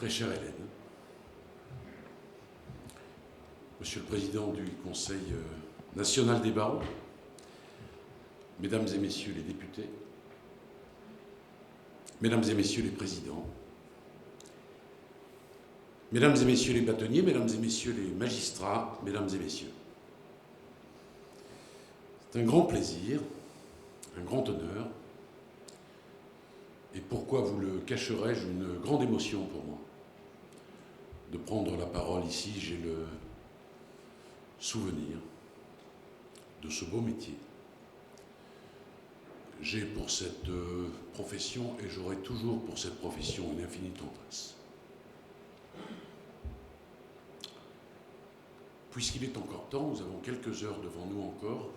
Très chère Hélène, Monsieur le Président du Conseil national des barreaux, Mesdames et Messieurs les députés, Mesdames et Messieurs les présidents, Mesdames et Messieurs les bâtonniers, Mesdames et Messieurs les magistrats, Mesdames et Messieurs. C'est un grand plaisir, un grand honneur, et pourquoi vous le cacherais-je, une grande émotion pour moi de prendre la parole ici. J'ai le souvenir de ce beau métier. J'ai pour cette profession, et j'aurai toujours pour cette profession, une infinie tendresse. Puisqu'il est encore temps, nous avons quelques heures devant nous encore,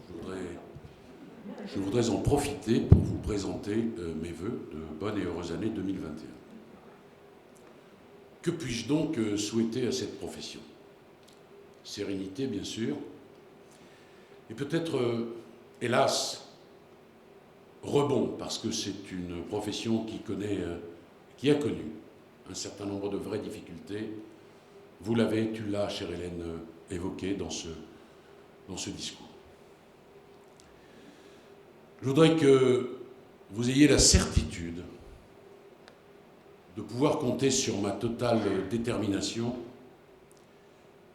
je voudrais en profiter pour vous présenter mes vœux de bonne et heureuse année 2021. Que puis-je donc souhaiter à cette profession? Sérénité, bien sûr, et peut-être, hélas, rebond, parce que c'est une profession qui a connu un certain nombre de vraies difficultés. Vous l'avez, tu l'as, chère Hélène, évoqué dans ce discours. Je voudrais que vous ayez la certitude de pouvoir compter sur ma totale détermination,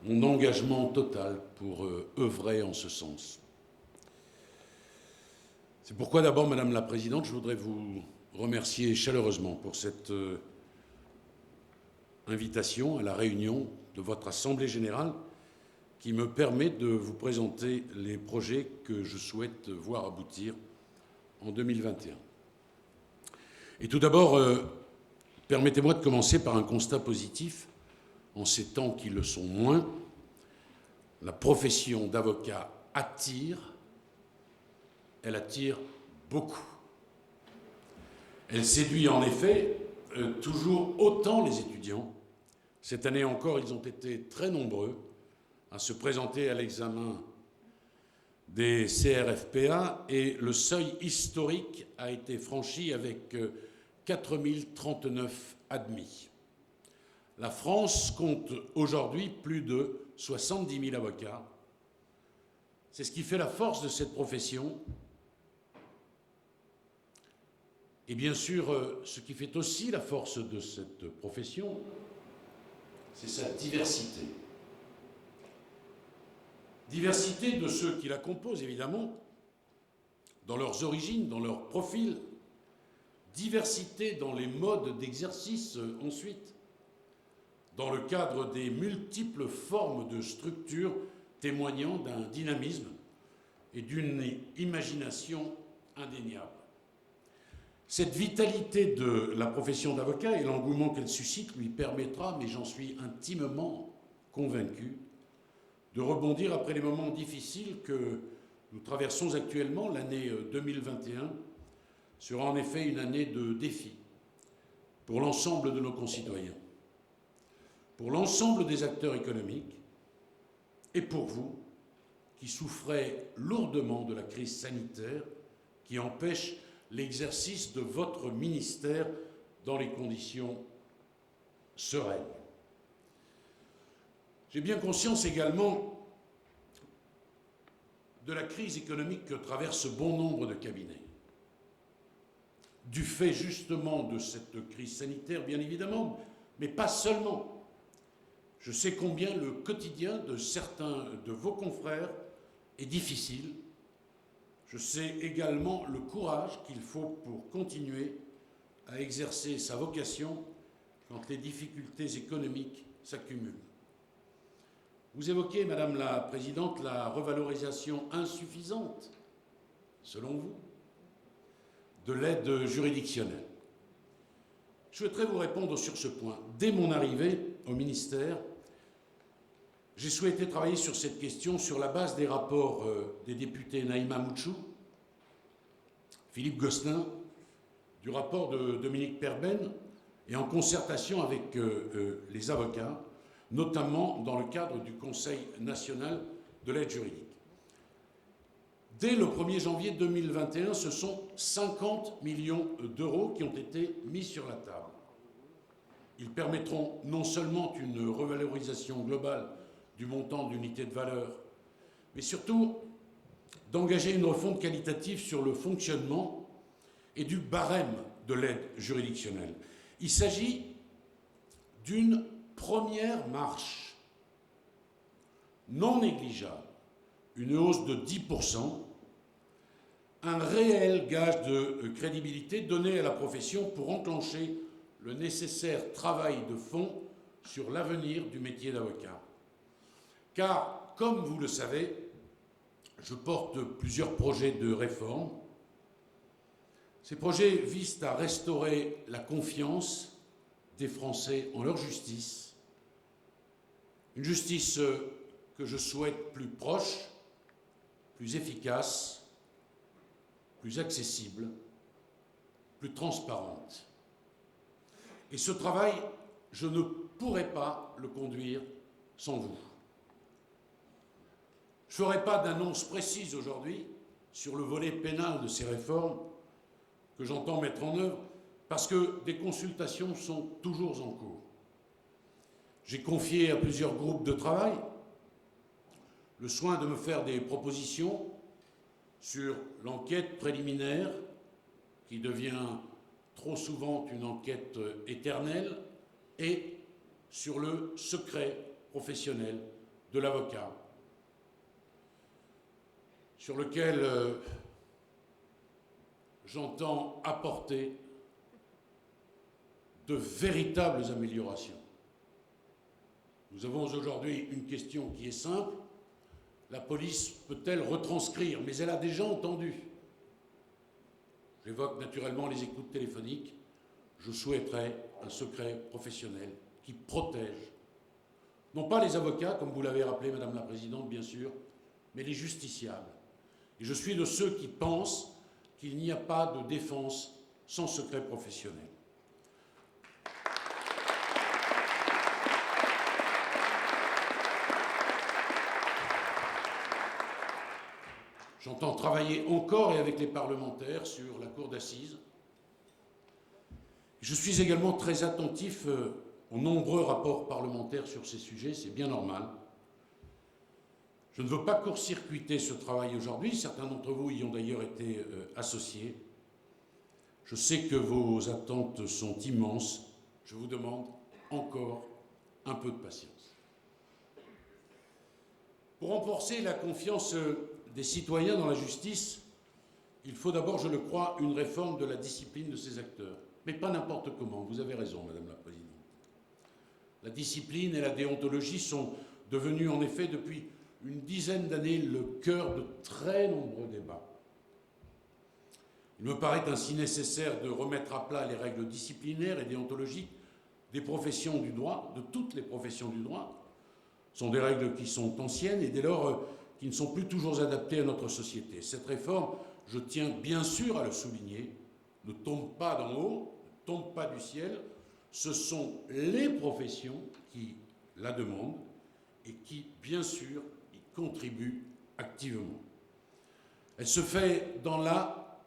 mon engagement total pour œuvrer en ce sens. C'est pourquoi d'abord, Madame la Présidente, je voudrais vous remercier chaleureusement pour cette invitation à la réunion de votre Assemblée générale qui me permet de vous présenter les projets que je souhaite voir aboutir en 2021. Et tout d'abord, permettez-moi de commencer par un constat positif, en ces temps qui le sont moins. La profession d'avocat attire, elle attire beaucoup. Elle séduit en effet toujours autant les étudiants. Cette année encore, ils ont été très nombreux à se présenter à l'examen des CRFPA et le seuil historique a été franchi avec 4039 admis. La France compte aujourd'hui plus de 70 000 avocats. C'est ce qui fait la force de cette profession. Et bien sûr, ce qui fait aussi la force de cette profession, c'est sa diversité. Diversité de ceux qui la composent, évidemment, dans leurs origines, dans leur profil. Diversité dans les modes d'exercice, ensuite, dans le cadre des multiples formes de structures témoignant d'un dynamisme et d'une imagination indéniable. Cette vitalité de la profession d'avocat et l'engouement qu'elle suscite lui permettra, mais j'en suis intimement convaincu, de rebondir après les moments difficiles que nous traversons actuellement. L'année 2021 sera en effet une année de défis pour l'ensemble de nos concitoyens, pour l'ensemble des acteurs économiques et pour vous qui souffrez lourdement de la crise sanitaire qui empêche l'exercice de votre ministère dans les conditions sereines. J'ai bien conscience également de la crise économique que traverse bon nombre de cabinets. Du fait justement de cette crise sanitaire, bien évidemment, mais pas seulement. Je sais combien le quotidien de certains de vos confrères est difficile. Je sais également le courage qu'il faut pour continuer à exercer sa vocation quand les difficultés économiques s'accumulent. Vous évoquez, Madame la Présidente, la revalorisation insuffisante, selon vous, de l'aide juridictionnelle. Je souhaiterais vous répondre sur ce point. Dès mon arrivée au ministère, j'ai souhaité travailler sur cette question sur la base des rapports des députés Naïma Mouchou, Philippe Gosselin, du rapport de Dominique Perben, et en concertation avec les avocats, notamment dans le cadre du Conseil national de l'aide juridique. Dès le 1er janvier 2021, ce sont 50 millions d'euros qui ont été mis sur la table. Ils permettront non seulement une revalorisation globale du montant d'unité de valeur, mais surtout d'engager une refonte qualitative sur le fonctionnement et du barème de l'aide juridictionnelle. Il s'agit d'une première marche non négligeable, une hausse de 10%, un réel gage de crédibilité donné à la profession pour enclencher le nécessaire travail de fond sur l'avenir du métier d'avocat. Car, comme vous le savez, je porte plusieurs projets de réforme. Ces projets visent à restaurer la confiance des Français en leur justice, une justice que je souhaite plus proche, plus efficace, plus accessible, plus transparente. Et ce travail, je ne pourrais pas le conduire sans vous. Je ne ferai pas d'annonce précise aujourd'hui sur le volet pénal de ces réformes que j'entends mettre en œuvre, parce que des consultations sont toujours en cours. J'ai confié à plusieurs groupes de travail le soin de me faire des propositions sur l'enquête préliminaire, qui devient trop souvent une enquête éternelle, et sur le secret professionnel de l'avocat, sur lequel j'entends apporter de véritables améliorations. Nous avons aujourd'hui une question qui est simple. La police peut-elle retranscrire? Mais elle a déjà entendu. J'évoque naturellement les écoutes téléphoniques. Je souhaiterais un secret professionnel qui protège, non pas les avocats, comme vous l'avez rappelé, Madame la Présidente, bien sûr, mais les justiciables. Et je suis de ceux qui pensent qu'il n'y a pas de défense sans secret professionnel. J'entends travailler encore et avec les parlementaires sur la cour d'assises. Je suis également très attentif aux nombreux rapports parlementaires sur ces sujets, c'est bien normal. Je ne veux pas court-circuiter ce travail aujourd'hui, certains d'entre vous y ont d'ailleurs été associés. Je sais que vos attentes sont immenses, je vous demande encore un peu de patience. Pour renforcer la confiance des citoyens dans la justice, il faut d'abord, je le crois, une réforme de la discipline de ces acteurs. Mais pas n'importe comment, vous avez raison, Madame la Présidente. La discipline et la déontologie sont devenues en effet depuis une dizaine d'années le cœur de très nombreux débats. Il me paraît ainsi nécessaire de remettre à plat les règles disciplinaires et déontologiques des professions du droit, de toutes les professions du droit. Ce sont des règles qui sont anciennes et dès lors qui ne sont plus toujours adaptées à notre société. Cette réforme, je tiens bien sûr à le souligner, ne tombe pas d'en haut, ne tombe pas du ciel. Ce sont les professions qui la demandent et qui, bien sûr, y contribuent activement. Elle se fait dans la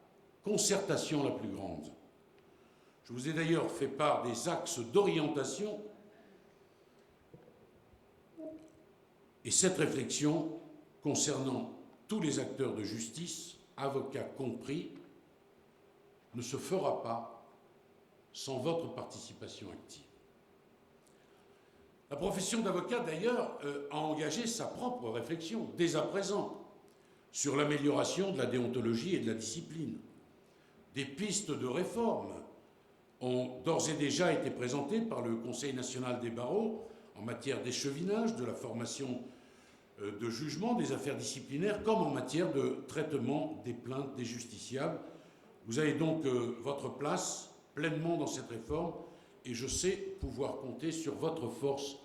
concertation la plus grande. Je vous ai d'ailleurs fait part des axes d'orientation et cette réflexion concernant tous les acteurs de justice, avocats compris, ne se fera pas sans votre participation active. La profession d'avocat, d'ailleurs, a engagé sa propre réflexion, dès à présent, sur l'amélioration de la déontologie et de la discipline. Des pistes de réforme ont d'ores et déjà été présentées par le Conseil national des barreaux en matière d'échevinage, de la formation de jugement des affaires disciplinaires, comme en matière de traitement des plaintes des justiciables. Vous avez donc votre place pleinement dans cette réforme et je sais pouvoir compter sur votre force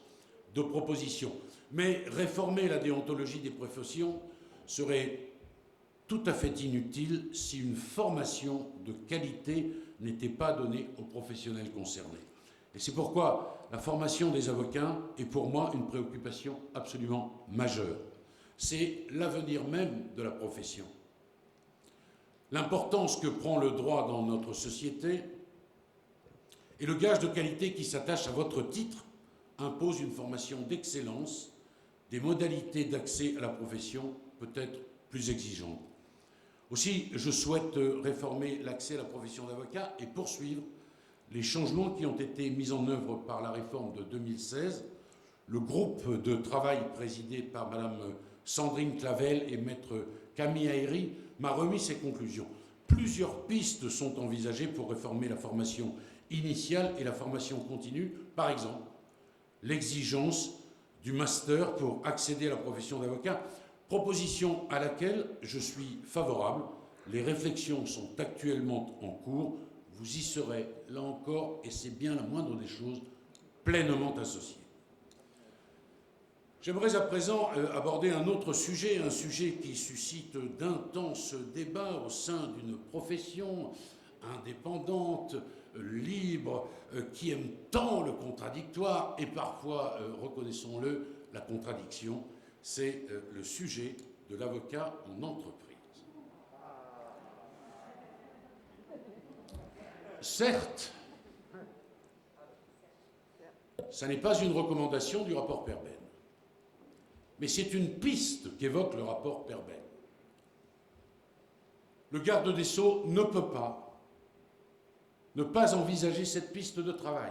de proposition. Mais réformer la déontologie des professions serait tout à fait inutile si une formation de qualité n'était pas donnée aux professionnels concernés. Et c'est pourquoi la formation des avocats est pour moi une préoccupation absolument majeure. C'est l'avenir même de la profession. L'importance que prend le droit dans notre société Et le gage de qualité qui s'attache à votre titre impose une formation d'excellence, des modalités d'accès à la profession peut-être plus exigeantes. Aussi, je souhaite réformer l'accès à la profession d'avocat et poursuivre les changements qui ont été mis en œuvre par la réforme de 2016. Le groupe de travail présidé par Madame Sandrine Clavel et Maître Camille Aéry m'a remis ses conclusions. Plusieurs pistes sont envisagées pour réformer la formation initiale et la formation continue. Par exemple, l'exigence du master pour accéder à la profession d'avocat, proposition à laquelle je suis favorable. Les réflexions sont actuellement en cours. Vous y serez, là encore, et c'est bien la moindre des choses, pleinement associés. J'aimerais à présent aborder un autre sujet, un sujet qui suscite d'intenses débats au sein d'une profession indépendante, libre, qui aime tant le contradictoire et parfois, reconnaissons-le, la contradiction. C'est le sujet de l'avocat en entreprise. Certes, ça n'est pas une recommandation du rapport Perben, mais c'est une piste qu'évoque le rapport Perben. Le garde des Sceaux ne peut pas ne pas envisager cette piste de travail.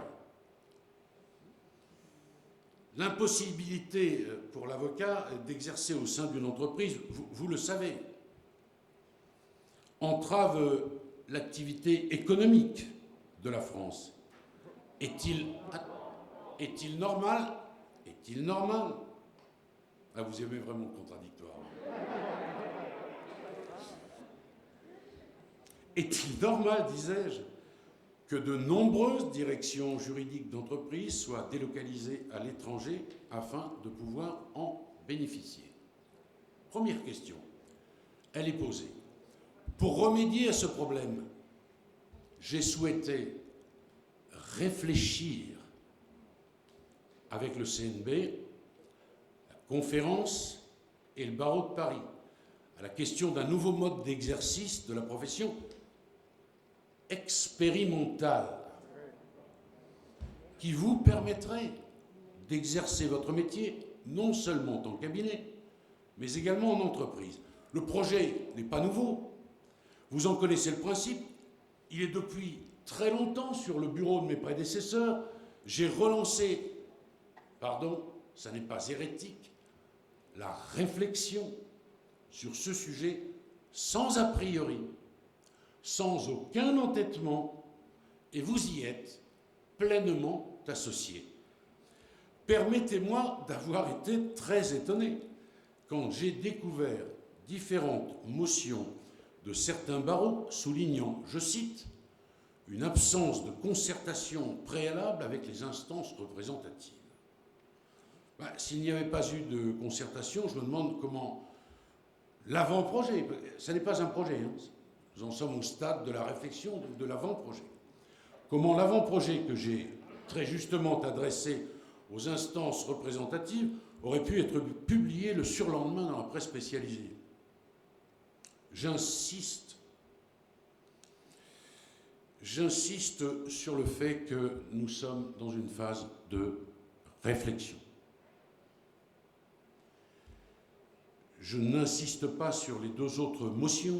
L'impossibilité pour l'avocat d'exercer au sein d'une entreprise, vous le savez, entrave l'activité économique de la France. Est-il normal Ah, vous aimez vraiment le contradictoire. Est-il normal, disais-je, que de nombreuses directions juridiques d'entreprise soient délocalisées à l'étranger afin de pouvoir en bénéficier? Première question, elle est posée. Pour remédier à ce problème, j'ai souhaité réfléchir avec le CNB, la conférence et le barreau de Paris à la question d'un nouveau mode d'exercice de la profession expérimentale qui vous permettrait d'exercer votre métier non seulement en cabinet, mais également en entreprise. Le projet n'est pas nouveau. Vous en connaissez le principe. Il est depuis très longtemps sur le bureau de mes prédécesseurs. J'ai relancé, ça n'est pas hérétique, la réflexion sur ce sujet sans a priori, sans aucun entêtement, et vous y êtes pleinement associés. Permettez-moi d'avoir été très étonné quand j'ai découvert différentes motions de certains barreaux soulignant, je cite, une absence de concertation préalable avec les instances représentatives. S'il n'y avait pas eu de concertation, je me demande comment l'avant-projet, ce n'est pas un projet, nous en sommes au stade de la réflexion de l'avant-projet. Comment l'avant-projet que j'ai très justement adressé aux instances représentatives aurait pu être publié le surlendemain dans la presse spécialisée. J'insiste sur le fait que nous sommes dans une phase de réflexion. Je n'insiste pas sur les deux autres motions